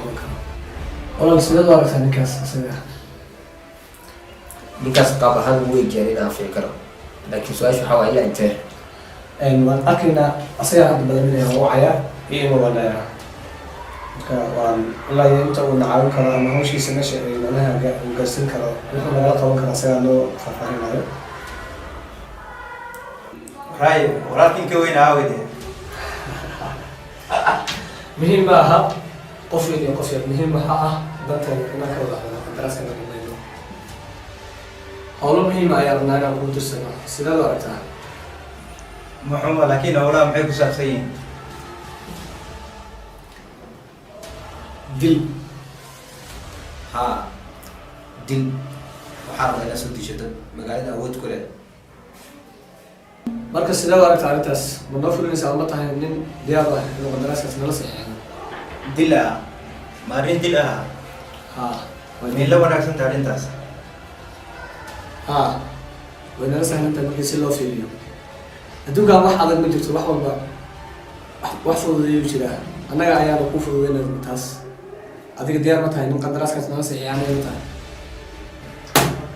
qaban karo walaal sidoo aragtaa ninkaas asaga ninkaas qaab ahaan uu weyn inaan fiin karo laakiin su-aasha waxaa waa ilaa intee waan arkaynaa asaga hadda badaminaya wacaya iyo inuu wanaaya marka waan ilaa iyo inta uu nacaawin karo ama hawshiisa meesha ay manaha uu gaarsiin karo wuxuu nagala qaban karo asagaa loo faahfaahinayo راي ولكن كوين عاودي مهم بقى قفل يا قفل مهم بقى دانتا إنك وضع دراسة نقول هذا مهم أيام نانا قلت السنة سيدا دارتها محمد لكن أولا محيكو شخصيين دل ها دل وحارة إلى سودي شدد مقالة أود كله marka sidee aragtaa arintaas ma noo fulinaysaa ama tahay nin diyaar ah inuu qandaraaskaas nala saxiixo dila maarin dil ah min la wanaagsan tahay arintaas way nala sahlantahay markii si loo fiiriyo adduunkan wax adag ma jirto wax walba wax fududeeyu jiraa annaga ayaana ku fududeynaa taas adiga diyaar ma tahay nin qandaraaskaas nala saxiixanaya ma tahay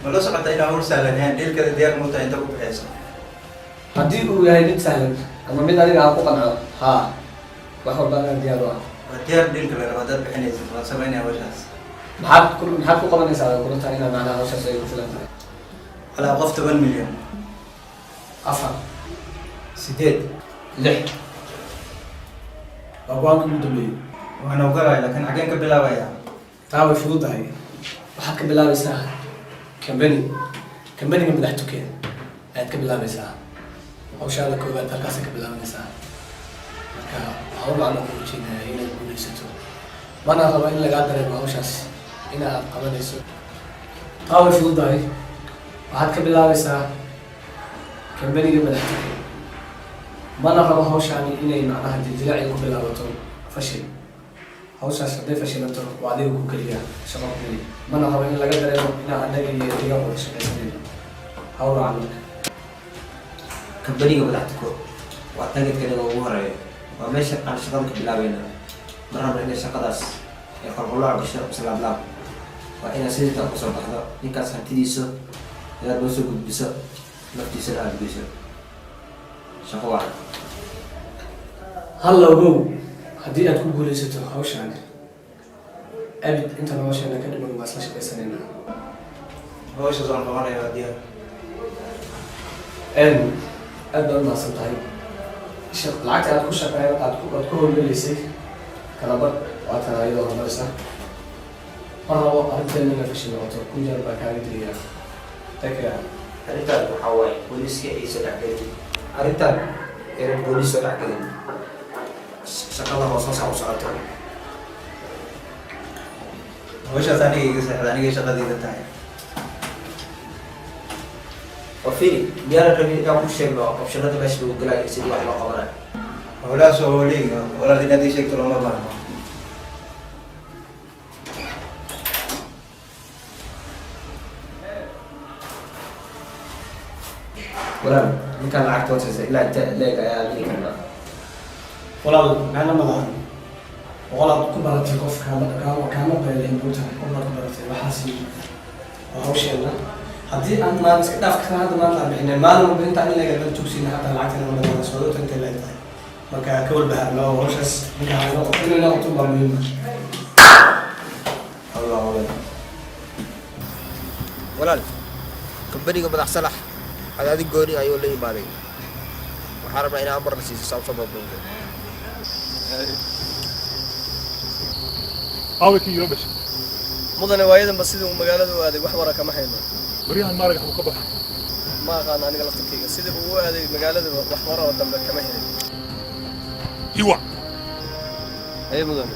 ma la socota inaa hor sahlaneen dhilkada diyaar ma tahay inta ku bixayso haddii uu yahay mid sahlan ama mid adiga aan ku qanco wax walba anaa diyaar u ah diyaar dhilka la raba dad bixinaysa waan samaynaya hawshaas maxaad ku qabanaysaa kula tahay inaad macnaha hawshaas ay ku filan tahay على قف 8 مليون afar 8 6 waa go-aanka ugu dambeeyey وانا وقرأي لكن حقين كبلا ويا taa way fududahay waxaad ka bilaabaysaa kambaniga madaxtukeeda ayaad ka bilaabaysaa hawshaada koowaad halkaasay ka bilaabanaysaa marka hawl aan ku ujeedaya inaad guulaysato mana rabo in lagaa dareemo hawshaas inaad qabanayso taa way fududahay waxaad ka bilaabaysaa kambaniga madaxtukeeda mana rabo hawshaani inay macnaha dildilaacay ku bilaabato fashil hawshaas hadday fashilanto waa adiga ku keliya shaqo ku keliya mana rabo in laga dareemo inaa annaga iyo iga wada shaqaysanayno hawla camalka kambaniga madaxtuko waa tagidkaniga ugu horeeyo waa meesha aan shaqada ka bilaabayna ma rabna inay shaqadaas ay qalqulac gasho salaablaab waa inaad sidii kusoo baxdo ninkaas hantidiisa inaad noo soo gudbiso naftiisana aad geyso shaqo wacan halla ogow haddii aad ku guulaysato hawshaan abid inta nolosheena ka dhiman waa isla shaqaysanaynaa hawshaas waan qabanaya waa diyaar aad baad umahadsan tahay lacagta aad ku shaqeeyo aad ku howlgalaysay kalabar waa tan ayadoo horumarisa ma rabo arrinteena inay fashil noqoto kun jeer baa kaaga diriyaa takira arrintaan waxaa waaye booliiska ay soo dhexgelin arrintaan eran booliis soo dhexgelin shaqada hoosoosaa u socoto hawshaas aniga iga seexda aniga shaqadayda tahay وفيني ميانا ربي كم شيء ما أوبشنات ماشي بقول لك سيدي واحد ما قبره ولا سؤالي ولا دينا دي شيء ترى ما بعرف ولا من كان العقد وتسع لا لا يا لي كنا ولا أنا ما ظهر ولا كبرت الكوف كان بيلين بوتها ولا كبرت وحاسي وهوشنا haddii aan maan iska dhaaf karna hadda maanta aan bixinay maalin walba inta aniga laga tugsina hataa lacagtana madana socdo inta la tahay marka ka walbahaarno hawshaas inay noqoto baa muhiim الله ولا ولا كمبنيga madax salax hadaadi gooni ayuu la imaaday waxaan rabnaa inaan amar nasiiso sababta mabruuq awki yobash mudane waayadan ba sidii magaalada u aaday wax wara kama hayno bariyahan maarag xu ka bax ma aqaan aniga laftirkeyga sidii uu aaday magaalada wax wara oo dambe kama helin hiwa ay mudane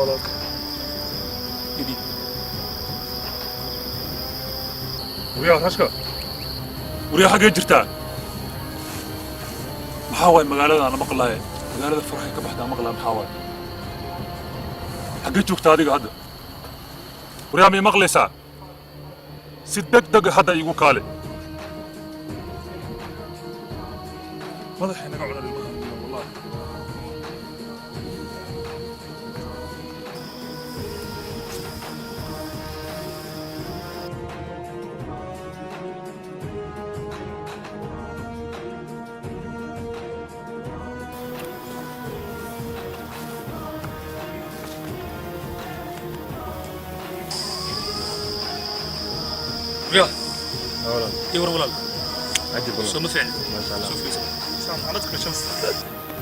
olok idi wariyaha hashka wariyaha xagee jirtaa maxaa waay magaalada aan maqlahay magaalada farxay ka baxdaa maqlaa maxaa waay xagee joogtaa adiga hadda wariyaha miyay maqlaysaa si degdeg hadda iigu kaale madaxay naga cunay ilmaha wallahi رياض والله يور ولا عجب والله شو مفعل ما شاء الله شوف لي سام عملتك الشمس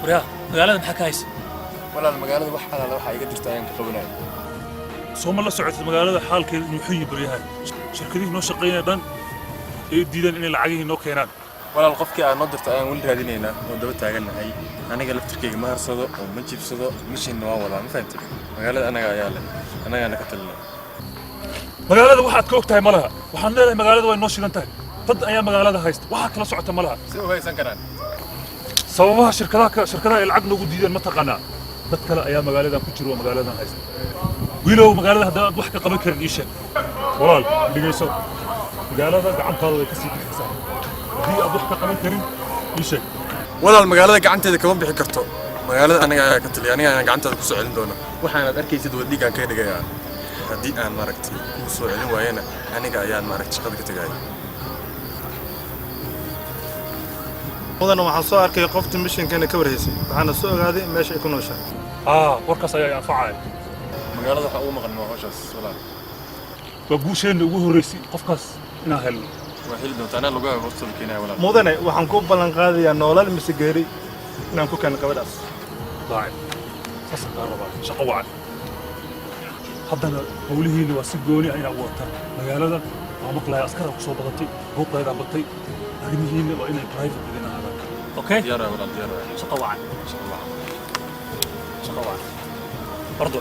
رياض مقالة محكى هايس ولا المقالة وحنا لو حاجة درتين كقبنا سوما الله سعودت المقالة حال كذا يحيي بريها شركتي نو شقينا دان يديدان إن العجين نو كينان ولا القف كي أنا درتين ولد هذينينا ودبت تاجنا هاي أنا قلت كي ما هرصده وما تجيب صده مش إنه ولا ما فهمت مقالة أنا عيال أنا كتلنا مقالة واحد كوكتها مالها وحنا لها مقالة وين نوشي لنتهي ضد أيام مقالة هايست واحد كلا سعودت مالها سووا هاي سنكران سببها شركتها العقد لو جديدان ما تقنا dad kale ayaa magaalada ku jiro magaaladan haysta wiilow magaalada hadda wax ka qaban karin isha walaal dhigayso magaalada gacantaada way ka sii bixaysaa hadii aad wax ka qaban karin isha walaal magaalada gacanteeda kama bixi karto magaalada aniga ayaa ka taliya aniga ayaan gacanteeda ku soo celin doona waxaanaad arkaysid waddigaan ka dhigayaa haddii aan maaragtay ku soo celin waayana aniga ayaan maaragtay shaqada ka tagaya mudana waxaan soo arkay qofta mishinkana ka warhaysay waxaana soo ogaaday meesha ay ku nooshahay warkaas ayaa anfacaya magaalada waxa ugu maqan hawshaas walaal waa guusheena ugu horeysay qofkaas inaan helno waa heli doontaa anaa lagu hoosto keenaya walaal mudane waxaan ku ballan qaadayaa noolal mise geeri inaan ku keeno gabadhaas daacay saas aan rabaa shaqo wacan haddana howlihiina waa si gooni ah inaa u wataan magaalada waa maqlaya askara ku soo badatay buuqeedaa batay arrimihiina waa inay private idin ahaadaan okay diyaar walaal diyaar shaqo wacan شقة واحد برضو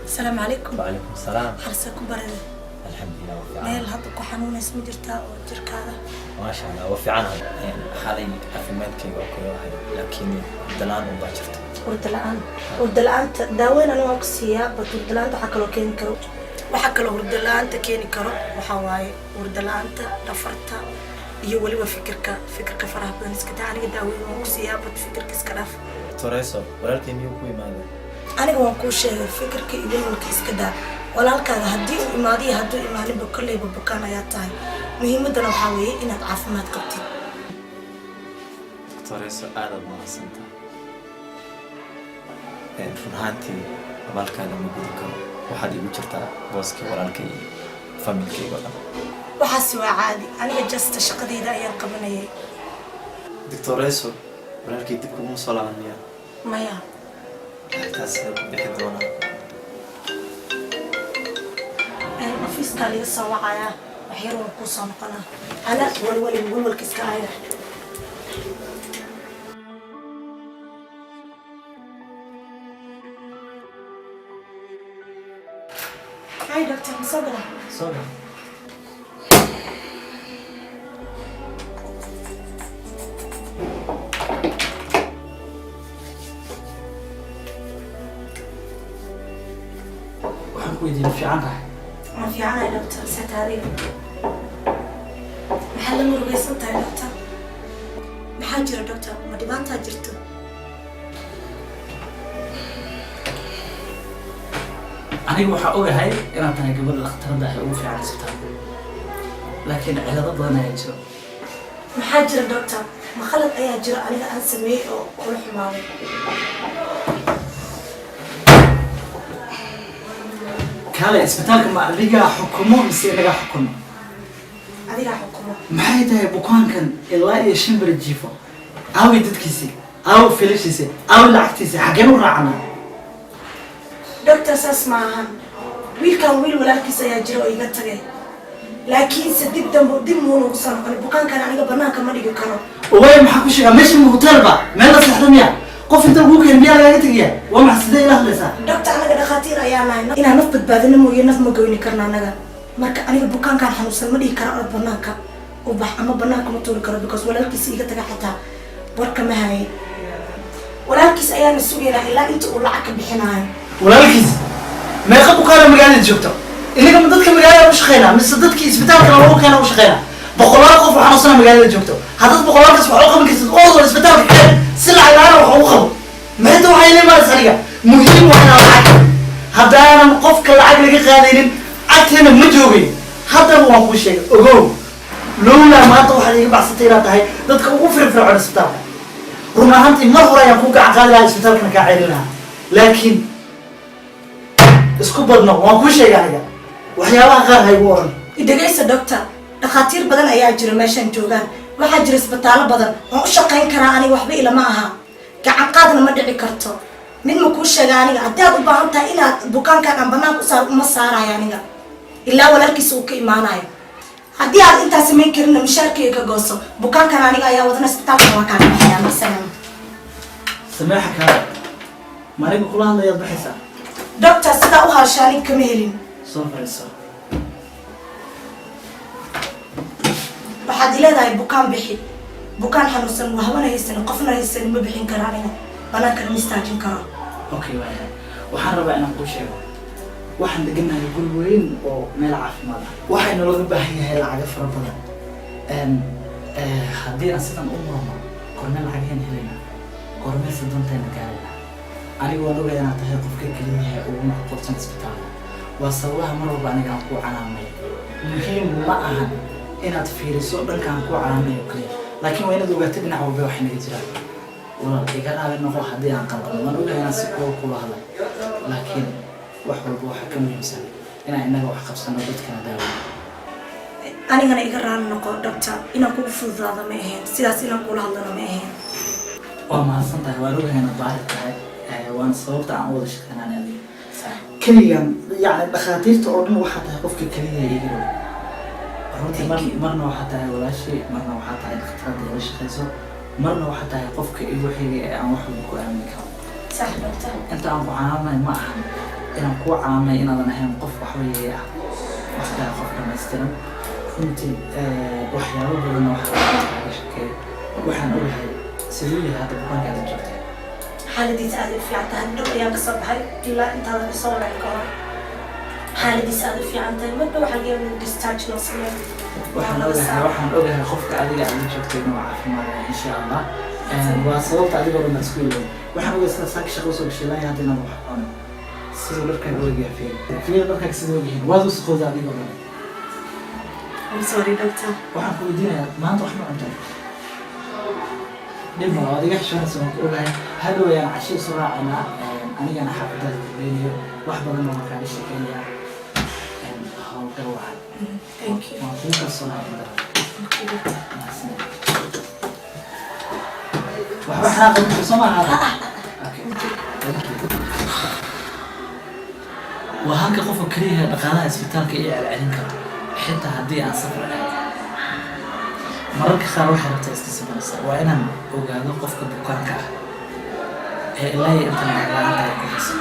السلام عليكم. وعليكم السلام. حرسكم برد. الحمد لله وفي عنا. ميل هذا كحنون اسمه جرتا وجرك هذا. ما شاء الله وفي عنا يعني حالي عفمات كي وكل لكن دلان وباجرت. وردلان داوين أنا وقسيا بتوردلان تحكلو كين كرو وحكلو وردلان تكيني كرو وحواي وردلان تدفرتا يولي وفكرك فرح بنس كده على داوين وقسيا بتفكرك إسكراف. توريسو ولكن يوكوي ماذا؟ أنا waan kuu sheegay fikirka iyo walwalka iska daa walaalkaaga haddii uu imaadiyo hadduu imaaninba kolleyba bukaan ayaa tahay muhiimadana waxaa weeye inaad caafimaad qabtid Tooreeso aad u mahadsantahay run ahaantii abaalkaaga ma gudi karo waxaad igu jirtaa booskii walaalkay iyo familkayga oo dhan waxaasi waa caadi aniga jasta shaqadayda ayaan qabanayay Tooreeso walaalkay dib kuma soo laabanaya maya taas bixi doonaa ofiiska liga soo wacaya waxyar waan kuu soo noqonaa ana walwalka iska haya Hi doctor, masogala. Soda. ويدي في عنها ما في عنها يا دكتور ستاريخ محل مرقيسة يا دكتور محاجر يا دكتور ما دبانتها جرتو أنا waxaa ogahay inaan tahay gabadha dhakhtarada ah ugu fiican isbitaalka laakiin cilado badan ayaa jiro maxaa jira doctor ma khalad ayaa jira aniga aan sameeyay oo kula xumaaday kale isbitaalka ma adiga xukumo mise inaga xukumo adiga xukumo maxay tahay bukaankan ilaa iyo shimbir jiifo aawi dadkiisi aaw filishiisi aaw lacagtiisi xageen u raacnaa doctor saas maahan wiilkan wiil walaalkiisa ayaa jira oo iga tagay laakiinse dib muu nagu soo noqon bukaankan aniga banaanka ma dhigi karo way maxaa ku sheegaa meesha ma hotelba meel la saxdamiya qof inta ugu keen biyaa laga tagaya waa maxaa sidee ila hadlaysaa doctor anaga dhakhaatiir ayaa nahay inaan naf badbaadino mooye naf ma goyni karno anaga marka aniga bukaankan xanuunsan ma dhigi karo oo banaanka u bax ama banaanka ma tuuri karo because walaalkiisa iga taga xitaa warka ma haye walaalkiis ayaana sugaynaa ilaa inta uu lacag ka bixinayo. walaalkiis meeqa bukaana magaalada joogto inaga ma dadka magaalada u shaqeynaa mise dadkii isbitaalka lagu keena u shaqeynaa boqolaal qof waxaan usana magaalada joogto haddaad boqolaalkaas wax u qaban kartid oo isbitaalka keen si lacag la-aan wax ugu qabo maxayta waxay leemaysaa aniga muhiim waa inaan lacag haddaanan qofka lacag laga qaadaynin cagteena ma joogin haddaba waan kuu sheegay ogow lowlaa maanta waxaad iga baxsatay inaad tahay dadka ugu firfircoon isbitaalka run ahaantii mar hore ayaan kuu gacan qaadi lahaa isbitaalkana kaa celin lahaa laakiin isku badno waan kuu sheegay aniga waxyaabaha qaar ha igu oran idagaysa doctor dhakhaatiir badan ayaa jira meeshaan joogaan waxaa jira isbitaallo badan waan u shaqayn karaa aniga waxba ilama aha gacan qaadna ma dhici karto mid ma kuu sheega aniga haddii aad u baahan tahay inaad bukaankaan aan banaanka u saar uma saarayo aniga ilaa walaalkiisa uu ka imaanayo haddii aad intaa samayn karinna mushaarkayga ka gooso bukaankan aniga ayaa wadana isbitaalkan waa kaaga baxayaa masalan sameexa kaa ma aniga kula hadlayaad baxaysaa doctor sidaa u haasha aniga kama helin soo fariiso waxaad leedahay bukaan bixi bukaan xanuunsan waa hawana haysan qofna haysan ma bixin karo aniga banaanka ma istaajin karo okay waayahay waxaan rabaa inaan kuu sheego waxaan deganahay guri weyn oo meel caafimaad ah waxayna looga baahan yahay lacago fara badan haddii aan sidan u murno kormee lacageen helayna kormeesa danteena gaarayna aniga waan ogahay inaad tahay qofka keliyaha uguna qorsan isbitaalka waa sababaha mar walba aniga aan kuu canaamay muhiim ma ahan inaad fiiriso dhankaan kuu canaamay oo kaliya laakiin waa inaad ogaato dhinac walba wax naga jiraan walaal iga raali noqo haddii aan qaldan waan ogahay inaan si kula hadlay laakiin wax walba waxaa ka muhiimsan inaan innaga wax qabsano dadkana daawo anigana iga raali noqo doctor inaan kugu fududaado ma ahayn sidaas inaan kula hadlano ma ahayn waa mahadsan tahay waan ogahay inaad baari tahay waan sababta aan u wada shaqeynaan adiga keligan yacni dhakhaatiirta oo dhan waxaa tahay qofka keliya iga row runtii marna waxaa tahay walaashii marna waxaa tahay dhakhtarada ila shaqeyso marna waxaa tahay qofka igu xigay ee aan wax walba ku aamini karo sax doctor inta aan ku canaanay ma ahan inaan kuu canaanay inaadan ahayn qof waxba yeey ah waxaa tahay qof dhamaystiran runtii waxyaabo badanna waxaa kaaga shakeeya waxaan ogahay siduu yahay hadda bukaankaada joogtay xaaladiisa aad u fiican tahay dhow ayaan kasoo baxay ilaa intaadan isoo walaci karo xaaladiisa aad u fiican tahay marka waxaa geeya discharge loo sameeyo waxaan ogahay qofka adiga aad joogtay inuu caafimaadaya insha allah waa sababta adigoo dhan isku ilooy waxaan ogahay sida saaka shaqo usoo gashay ilaa hadda inaad wax cuno siduu dharkaaga ogayaa fiir dharkaaga sida ogyihiin waad u saqooda adigoo dhan I'm sorry doctor waxaan ku weydiinayaa maanta wax ma cuntay dhib ma adiga xishoonaysa waan ku ogahay hadhow ayaan cashiy soo raacaynaa anigana xaafadaada kudeynayo wax badan oo markaa la sheekeynayaa howlgal wacan thank you waan kuu kalsoonahay inta waxba xanaaqan ku soo maaha waa halka qofka kaliya dhaqaalaha isbitaalka iyo celcelin karo xitaa haddii aan safar ahay mararka qaar waxay rabtaa iska samaysaa waa inaan ogaado qofka bukaanka ah ee ilaa iyo inta lacag la-aanta ay ku hayso